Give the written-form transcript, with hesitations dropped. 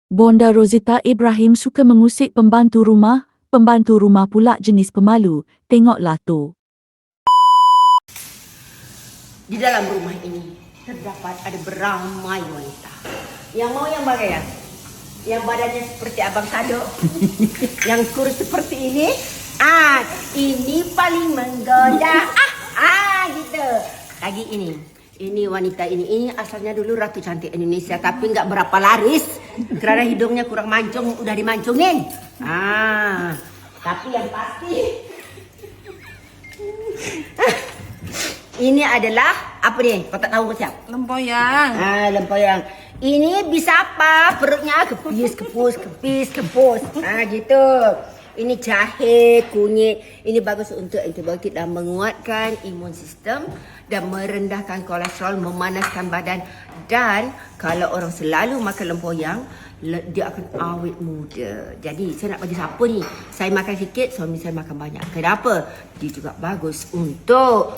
Bonda Rosita Ibrahim suka mengusik pembantu rumah pula jenis pemalu. Tengoklah tu. Di dalam rumah ini terdapat ada beramai wanita. Yang mau yang bagai ya? Yang badannya seperti Abang Sado. Yang kurus seperti ini. Ini paling menggoda. Gitu. Lagi ini. Ini wanita ini asalnya dulu Ratu Cantik Indonesia, tapi nggak berapa laris karena hidungnya kurang mancung, udah dimancungin. Tapi yang pasti ini adalah apa nih? Kau tak tahu siapa? Lempoyang. Lempoyang. Ini bisa apa? Perutnya kepis, kempus. Gitu. Ini jahe, kunyit. Ini bagus untuk antibiotik dan menguatkan imun sistem dan merendahkan kolesterol, memanaskan badan. Dan kalau orang selalu makan lempoyang, dia akan awet muda. Jadi saya nak bagi siapa ni? Saya makan sikit, suami saya makan banyak. Kenapa? Dia juga bagus untuk